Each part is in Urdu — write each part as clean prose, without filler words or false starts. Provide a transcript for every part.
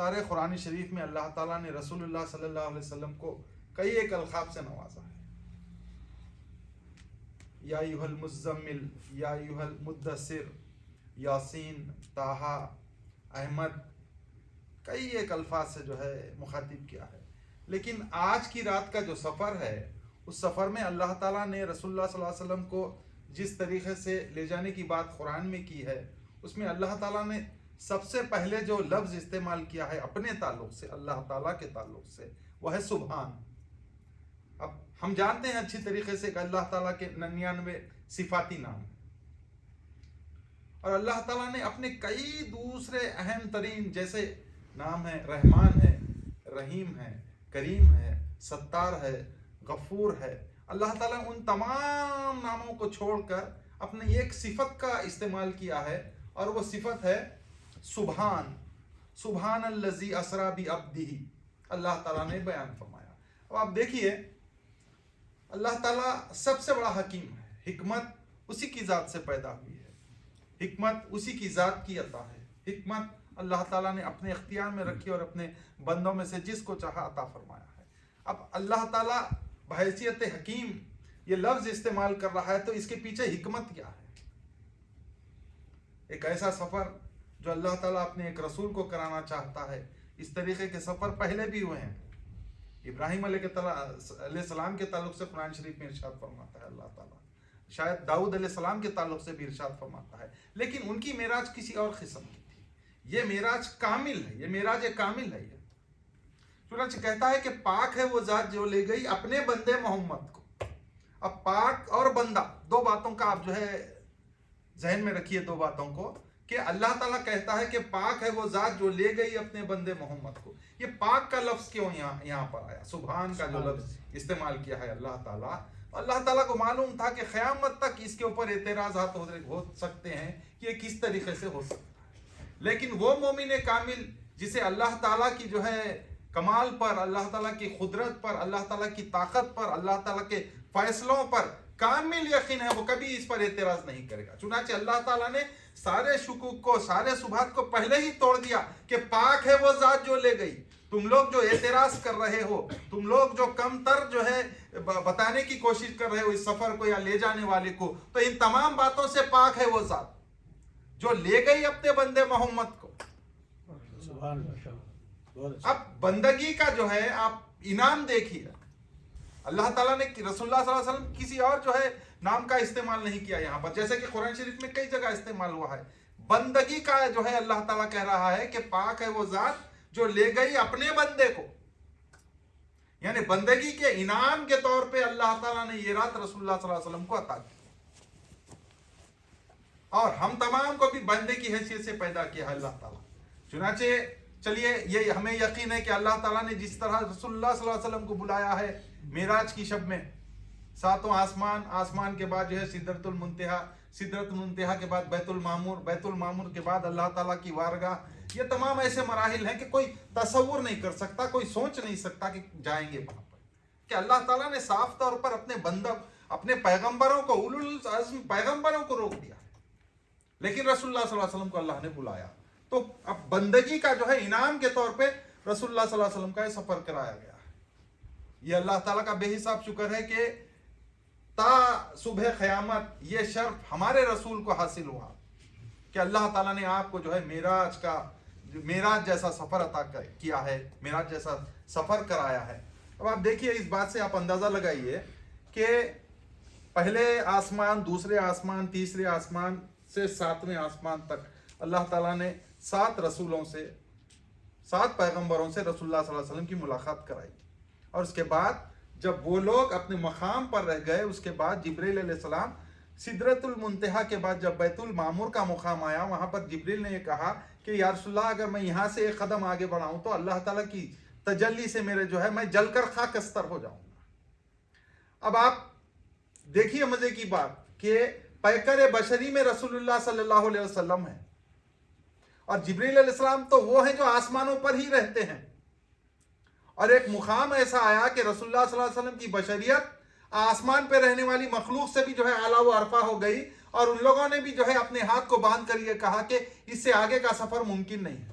سارے قرآن شریف میں اللہ تعالیٰ نے رسول اللہ صلی اللہ علیہ وسلم کو کئی ایک القاب سے نوازا ہے. یا ایھا المزمل، یا ایھا المدثر، یاسین، طٰہٰ، احمد، کئی ایک الفاظ سے جو ہے مخاطب کیا ہے. لیکن آج کی رات کا جو سفر ہے، اس سفر میں اللہ تعالیٰ نے رسول اللہ صلی اللہ علیہ وسلم کو جس طریقے سے لے جانے کی بات قرآن میں کی ہے، اس میں اللہ تعالیٰ نے سب سے پہلے جو لفظ استعمال کیا ہے اپنے تعلق سے، اللہ تعالیٰ کے تعلق سے، وہ ہے سبحان. اب ہم جانتے ہیں اچھی طریقے سے کہ اللہ تعالیٰ کے 99 صفاتی نام ہیں، اور اللہ تعالیٰ نے اپنے کئی دوسرے اہم ترین جیسے نام ہے، رحمان ہے، رحیم ہے، کریم ہے، ستار ہے، غفور ہے. اللہ تعالیٰ ان تمام ناموں کو چھوڑ کر اپنے ایک صفت کا استعمال کیا ہے، اور وہ صفت ہے سبحان. سبحان الذی اسری بعبدہ، اللہ تعالیٰ نے بیان فرمایا. اب آپ دیکھیے، اللہ تعالیٰ سب سے بڑا حکیم ہے. حکمت اسی کی ذات سے پیدا ہوئی ہے، حکمت اسی کی ذات کی عطا ہے. حکمت اللہ تعالیٰ نے اپنے اختیار میں رکھی اور اپنے بندوں میں سے جس کو چاہا عطا فرمایا ہے. اب اللہ تعالیٰ بحیثیت حکیم یہ لفظ استعمال کر رہا ہے، تو اس کے پیچھے حکمت کیا ہے؟ ایک ایسا سفر جو اللہ تعالیٰ اپنے ایک رسول کو کرانا چاہتا ہے. اس طریقے کے سفر پہلے بھی ہوئے ہیں. ابراہیم علیہ السلام کے تعلق سے قرآن شریف میں ارشاد فرماتا ہے اللہ تعالیٰ، شاید داؤد علیہ السلام کے تعلق سے بھی ارشاد فرماتا ہے. لیکن ان کی معراج کسی اور قسم کی تھی. یہ معراج کامل ہے، یہ معراج کامل ہے. چنانچہ کہتا ہے کہ پاک ہے وہ ذات جو لے گئی اپنے بندے محمد کو. اب پاک اور بندہ، دو باتوں کا آپ جو ہے ذہن میں رکھیے، دو باتوں کو، کہ اللہ تعالیٰ کہتا ہے کہ پاک ہے وہ ذات جو لے گئی اپنے بندے محمد کو. یہ پاک کا لفظ کیوں یہاں پر آیا؟ سبحان کا جو لفظ استعمال کیا ہے اللہ تعالیٰ کو معلوم تھا کہ قیامت تک اس کے اوپر اعتراضات ہو سکتے ہیں کہ یہ کس طریقے سے ہو سکتا ہے. لیکن وہ مومن کامل جسے اللہ تعالیٰ کی جو ہے کمال پر، اللہ تعالیٰ کی قدرت پر، اللہ تعالیٰ کی طاقت پر، اللہ تعالیٰ کے فیصلوں پر کامل یقین ہے، وہ کبھی اس پر اعتراض نہیں کرے گا. چنانچہ اللہ تعالیٰ نے سارے شکوک کو، سارے شبہات کو پہلے ہی توڑ دیا کہ پاک ہے وہ ذات جو لے گئی. تم لوگ جو اعتراض کر رہے ہو، تم لوگ جو کم تر جو ہے بتانے کی کوشش کر رہے ہو اس سفر کو یا لے جانے والے کو، تو ان تمام باتوں سے پاک ہے وہ ذات جو لے گئی اپنے بندے محمد کو. اب بندگی کا جو ہے آپ انعام دیکھیے، اللہ تعالیٰ نے رسول اللہ صلی اللہ علیہ وسلم کسی اور جو ہے نام کا استعمال نہیں کیا یہاں پر، جیسے کہ قرآن شریف میں کئی جگہ استعمال ہوا ہے. بندگی کا جو ہے اللہ تعالیٰ کہہ رہا ہے کہ پاک ہے وہ ذات جو لے گئی اپنے بندے کو. یعنی بندگی کے انعام کے طور پہ اللہ تعالیٰ نے یہ رات رسول اللہ صلی اللہ علیہ وسلم کو عطا کی، اور ہم تمام کو بھی بندے کی حیثیت سے پیدا کیا ہے اللہ تعالیٰ. چنانچہ چلیے یہ ہمیں یقین ہے کہ اللہ تعالیٰ نے جس طرح رسول اللہ صلی اللہ علیہ وسلم کو بلایا ہے معراج کی شب میں، ساتوں آسمان کے بعد جو ہے سدرۃ المنتہا کے بعد بیت المعمور کے بعد اللہ تعالیٰ کی وارگاہ، یہ تمام ایسے مراحل ہیں کہ کوئی تصور نہیں کر سکتا، کوئی سوچ نہیں سکتا کہ جائیں گے وہاں پر. کہ اللہ تعالیٰ نے صاف طور پر اپنے پیغمبروں کو، اولو العزم پیغمبروں کو روک دیا ہے، لیکن رسول اللہ صلی اللہ علیہ وسلم کو اللہ نے بلایا. تو اب بندگی کا جو ہے انعام کے طور پہ رسول اللہ صلی اللہ علیہ وسلم کا یہ سفر کرایا گیا ہے. یہ اللہ تعالیٰ کا بے حساب شکر ہے کہ تا صبح قیامت یہ شرف ہمارے رسول کو حاصل ہوا کہ اللہ تعالیٰ نے آپ کو جو ہے معراج جیسا سفر عطا کیا ہے، معراج جیسا سفر کرایا ہے. اب آپ دیکھیے، اس بات سے آپ اندازہ لگائیے کہ پہلے آسمان، دوسرے آسمان، تیسرے آسمان سے 7ویں آسمان تک اللہ تعالیٰ نے 7 رسولوں سے، 7 پیغمبروں سے رسول اللہ صلی اللہ علیہ وسلم کی ملاقات کرائی. اور اس کے بعد جب وہ لوگ اپنے مقام پر رہ گئے، اس کے بعد جبریل علیہ السلام سدرۃ المنتہا کے بعد جب بیت المعمور کا مقام آیا، وہاں پر جبریل نے یہ کہا کہ یا رسول اللہ، اگر میں یہاں سے ایک قدم آگے بڑھاؤں تو اللہ تعالیٰ کی تجلی سے میرے جو ہے میں جل کر خاکستر ہو جاؤں گا. اب آپ دیکھیے مزے کی بات کہ پیکر بشری میں رسول اللہ صلی اللہ علیہ وسلم ہے، اور جبریل علیہ السلام تو وہ ہیں جو آسمانوں پر ہی رہتے ہیں. اور ایک مقام ایسا آیا کہ رسول اللہ صلی اللہ علیہ وسلم کی بشریت آسمان پہ رہنے والی مخلوق سے بھی جو ہے اعلیٰ و ارفع ہو گئی، اور ان لوگوں نے بھی جو ہے اپنے ہاتھ کو باندھ کر یہ کہا کہ اس سے آگے کا سفر ممکن نہیں ہے.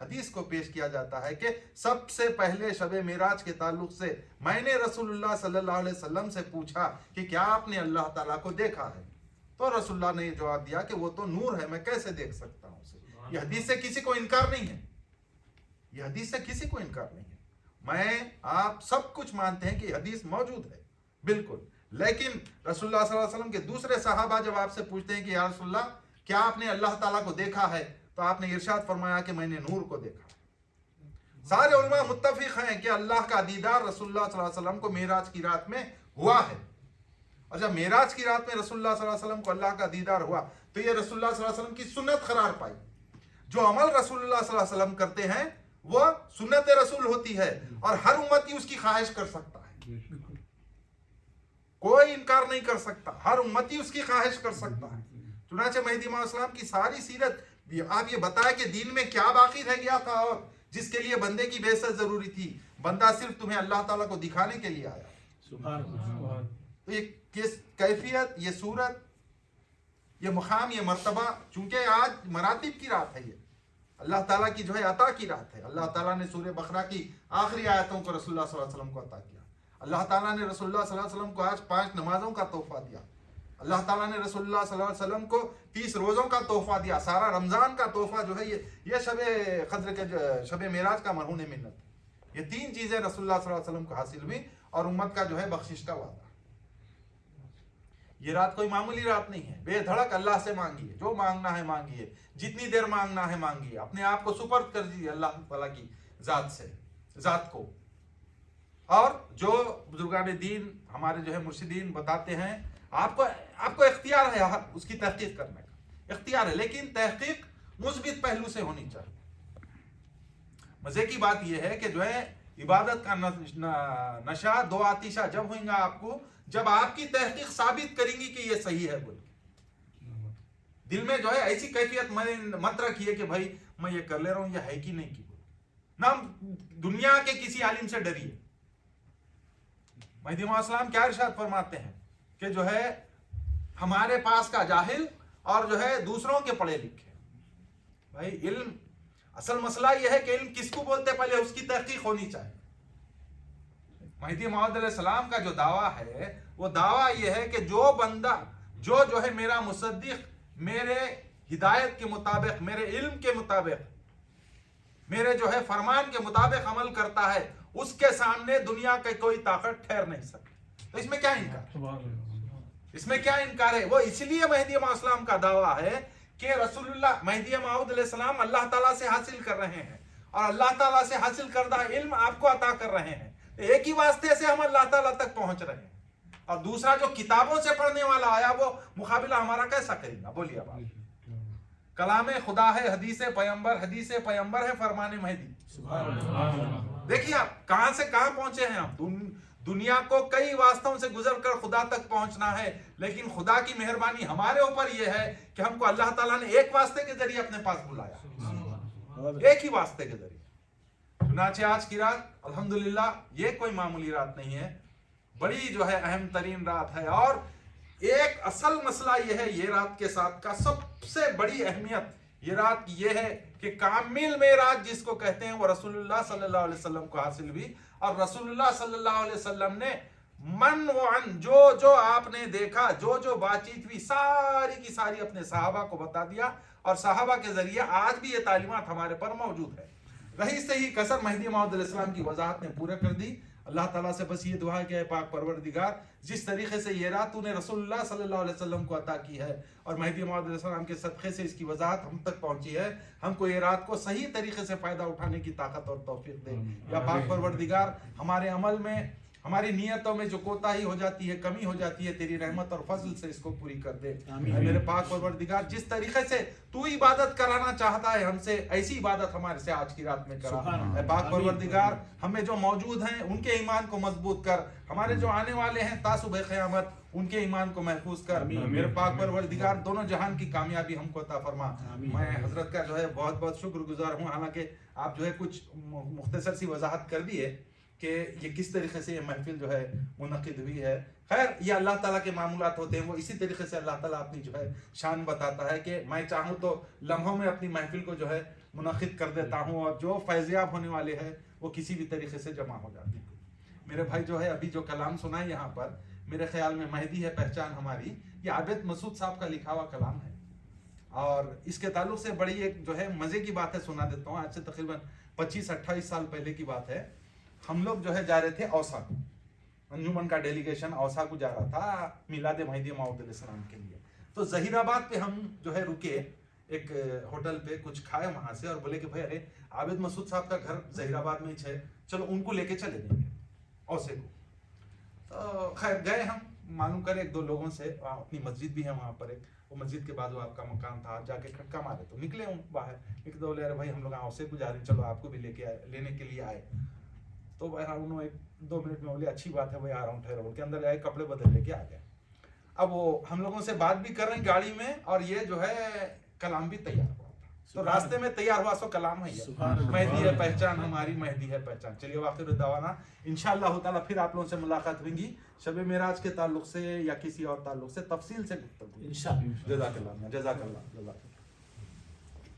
حدیث کو پیش کیا جاتا ہے کہ سب سے پہلے شب معراج کے تعلق سے میں نے رسول اللہ صلی اللہ علیہ وسلم سے پوچھا کہ کیا آپ نے اللہ تعالیٰ کو دیکھا ہے؟ تو رسول اللہ نے یہ جواب دیا کہ وہ تو نور ہے، میں کیسے دیکھ سکتا ہوں اسے۔ یہ حدیث سے کسی کو انکار نہیں ہے، یہ حدیث سے کسی کو انکار نہیں ہے۔ میں آپ سب کچھ مانتے ہیں کہ حدیث موجود ہے بالکل، لیکن رسول اللہ صلی اللہ علیہ وسلم کے دوسرے صحابہ جب آپ سے پوچھتے ہیں کہ یا رسول اللہ کیا آپ نے اللہ تعالیٰ کو دیکھا ہے، تو آپ نے ارشاد فرمایا کہ میں نے نور کو دیکھا۔ سارے علماء متفق ہیں کہ اللہ کا دیدار رسول اللہ صلی اللہ علیہ وسلم کو معراج کی رات میں ہوا ہے، اور جب معراج کی رات میں رسول اللہ صلی اللہ علیہ وسلم کو اللہ کا دیدار ہوا تو یہ رسول اللہ صلی اللہ علیہ وسلم کی سنت قرار پائی۔ جو عمل رسول اللہ صلی اللہ علیہ وسلم کرتے ہیں وہ سنت رسول ہوتی ہے، اور ہر امتی اس کی خواہش کر سکتا ہے، کوئی انکار نہیں کر سکتا، ہر امتی اس کی خواہش کر سکتا ہے۔ چنانچہ مہدی موعود السلام کی ساری سیرت آپ یہ بتائیں کہ دین میں کیا باقی رہ گیا تھا اور جس کے لیے بندے کی بعثت ضروری تھی، بندہ صرف تمہیں اللہ تعالیٰ کو دکھانے کے لیے آیا۔ سبحان اللہ۔ تو یہ کیفیت، یہ صورت، یہ مقام، یہ مرتبہ، چونکہ آج مراتب کی رات ہے، یہ اللہ تعالیٰ کی جو ہے عطا کی رات ہے۔ اللہ تعالیٰ نے سورہ بقرہ کی آخری آیتوں کو رسول اللہ صلی اللہ علیہ وسلم کو عطا کیا۔ اللہ تعالیٰ نے رسول اللہ صلی اللہ علیہ وسلم کو آج 5 نمازوں کا تحفہ دیا۔ اللہ تعالیٰ نے رسول اللہ صلی اللہ علیہ وسلم کو 30 روزوں کا تحفہ دیا۔ سارا رمضان کا تحفہ جو ہے یہ شب قدر کے شب معراج کا مرہون منت۔ یہ 3 چیزیں رسول اللہ صلی اللہ علیہ وسلم کو حاصل ہوئی، اور امت کا جو ہے بخشش کا وعدہ۔ یہ رات کوئی معمولی رات نہیں ہے، بے دھڑک اللہ سے مانگیے، جو مانگنا ہے مانگیے، جتنی دیر مانگنا ہے مانگیے، اپنے آپ کو سپرد کر دیجیے اللہ تعالیٰ کی ذات کو۔ اور جو بزرگان دین ہمارے جو ہے مرشدین بتاتے ہیں، آپ کو اختیار ہے اس کی تحقیق کرنے کا، اختیار ہے، لیکن تحقیق مثبت پہلو سے ہونی چاہیے۔ مزے کی بات یہ ہے کہ جو ہے عبادت کا نشہ 2 آتشہ جب ہوئیں گا آپ کو، جب آپ کی تحقیق ثابت کریں گی کہ یہ صحیح ہے بول کے۔ دل میں جو ہے ایسی کیفیت مت رکھیے کہ بھائی میں یہ کر لے رہا ہوں، یہ ہے کہ نہیں کی، نہ دنیا کے کسی عالم سے ڈریے۔ مہدی موعود السلام کیا ارشاد فرماتے ہیں کہ جو ہے ہمارے پاس کا جاہل اور جو ہے دوسروں کے پڑھے لکھے۔ بھائی علم، اصل مسئلہ یہ ہے کہ علم کس کو بولتے، پہلے اس کی تحقیق ہونی چاہیے۔ مہدی موعود علیہ السلام کا جو دعویٰ ہے وہ دعویٰ یہ ہے کہ جو بندہ جو ہے میرا مصدق، میرے ہدایت کے مطابق، میرے علم کے مطابق، میرے جو ہے فرمان کے مطابق عمل کرتا ہے، اس کے سامنے دنیا کی کوئی طاقت ٹھہر نہیں سکتی۔ تو اس میں کیا انکار، اس میں کیا انکار ہے؟ وہ اس لیے مہدی موعود السلام کا دعویٰ ہے کہ رسول اللہ مہدی موعود علیہ السلام اللہ تعالیٰ سے حاصل کر رہے ہیں، اور اللہ تعالیٰ سے حاصل کردہ علم آپ کو عطا کر رہے ہیں۔ ایک ہی واسطے سے ہم اللہ تعالیٰ تک پہنچ رہے ہیں، اور دوسرا جو کتابوں سے پڑھنے والا آیا وہ مقابلہ ہمارا کیسا کرے گا؟ بولیے اب آپ۔ کلام خدا ہے، حدیث پیغمبر ہے، فرمان مہدی۔ دیکھیے آپ کہاں سے کہاں پہنچے ہیں آپ۔ دنیا کو کئی واسطوں سے گزر کر خدا تک پہنچنا ہے، لیکن خدا کی مہربانی ہمارے اوپر یہ ہے کہ ہم کو اللہ تعالیٰ نے ایک واسطے کے ذریعے اپنے پاس بلایا، ایک ہی واسطے کے ذریعے۔ چنانچہ آج کی رات الحمدللہ یہ کوئی معمولی رات نہیں ہے، بڑی جو ہے اہم ترین رات ہے، اور ایک اصل مسئلہ یہ ہے، یہ رات کے ساتھ کا سب سے بڑی اہمیت یہ رات یہ ہے کہ کامل معراج جس کو کہتے ہیں وہ رسول اللہ صلی اللہ علیہ وسلم کو حاصل ہوئی، اور رسول اللہ صلی اللہ علیہ وسلم نے من وعن جو آپ نے دیکھا، جو بات چیت ہوئی، ساری کی ساری اپنے صحابہ کو بتا دیا، اور صحابہ کے ذریعے آج بھی یہ تعلیمات ہمارے پر موجود ہے۔ رہی صحیح کثر مہدی موعود علیہ السلام کی وضاحت نے پورا کر دی۔ اللہ تعالیٰ سے بس یہ دعا ہے کہ اے پاک پروردگار، جس طریقے سے یہ رات تو نے رسول اللہ صلی اللہ علیہ وسلم کو عطا کی ہے، اور مہدی موعود علیہ السلام کے صدقے سے اس کی وضاحت ہم تک پہنچی ہے، ہم کو یہ رات کو صحیح طریقے سے فائدہ اٹھانے کی طاقت اور توفیق دے۔ یا پاک پروردگار، ہمارے عمل میں، ہماری نیتوں میں جو کوتاہی ہو جاتی ہے، کمی ہو جاتی ہے، تیری رحمت اور فضل سے اس کو پوری کر دے۔ اے میرے پاک پروردگار، جس طریقے سے تو عبادت کرانا چاہتا ہے ہم سے، ایسی عبادت ہمارے سے آج کی رات میں کرا۔ اے پاک پروردگار، ہمیں جو موجود ہیں ان کے ایمان کو مضبوط کر، ہمارے جو آنے والے ہیں تا صبح قیامت ان کے ایمان کو محفوظ کر۔ میرے پاک پروردگار، دونوں جہان کی کامیابی ہم کو عطا فرما۔ میں حضرت کا جو ہے بہت بہت شکر گزار ہوں، حالانکہ آپ جو ہے کچھ مختصر سی وضاحت کر دی ہے کہ یہ کس طریقے سے یہ محفل جو ہے منعقد ہوئی ہے۔ خیر، یہ اللہ تعالیٰ کے معمولات ہوتے ہیں، وہ اسی طریقے سے اللہ تعالیٰ اپنی جو ہے شان بتاتا ہے کہ میں چاہوں تو لمحوں میں اپنی محفل کو جو ہے منعقد کر دیتا ہوں اور جو فیضیاب ہونے والے ہیں وہ کسی بھی طریقے سے جمع ہو جاتے ہیں. میرے بھائی جو ہے ابھی جو کلام سنا ہے یہاں پر، میرے خیال میں مہدی ہے پہچان ہماری، یہ عابد مسعود صاحب کا لکھا ہوا کلام ہے. اور اس کے تعلق سے بڑی ایک جو ہے مزے کی بات ہے سنا دیتا ہوں. آج سے تقریباً 25-28 سال پہلے کی بات ہے. ہم لوگ جو ہے جا رہے تھے اوسا کو، انجمن کا ڈیلیگیشن اوسا کو جا رہا تھا میلاد مہدی موعود علیہ السلام کے لیے. تو ظہیر آباد پہ ہم جو ہے رکے ایک ہوٹل پہ، کچھ کھائے وہاں سے اور بولے کہ بھائی ارے عابد مسعود صاحب کا گھر ظہیر آباد میں ہی ہے، چلو ان کو لے کے چلے جائیں گے اوسے کو. تو خیر گئے ہم، معلوم کرے ایک دو لوگوں سے، اپنی مسجد بھی ہے وہاں پر ایک، وہ مسجد کے بعد وہ آپ کا مکان تھا، جا کے کھٹکا مارے تو نکلے ہوں باہر. ایک دو بولے ارے بھائی ہم لوگ اوسے کو جا رہے ہیں، چلو آپ کو بھی لے کے آئے، لینے کے لیے آئے. تو بہرحال انہوں ایک دو منٹ میں بولے اچھی بات ہے بھائی آ رہا ہوں ٹھہرو، کے اندر آئے کپڑے بدل لے کے آ گئے. اب وہ ہم لوگوں سے بات بھی کر رہے ہیں گاڑی میں اور یہ جو ہے کلام بھی تیار ہوا تھا. تو راستے میں تیار ہوا سو کلام ہے یہ، مہدی ہے پہچان ہماری، مہدی ہے پہچان. چلیے واخر دعوانا انشاءاللہ تعالیٰ پھر آپ لوگوں سے ملاقات ہوگی شب معراج کے تعلق سے یا کسی اور تعلق سے تفصیل سے گفتگو انشاءاللہ. جزاک اللہ.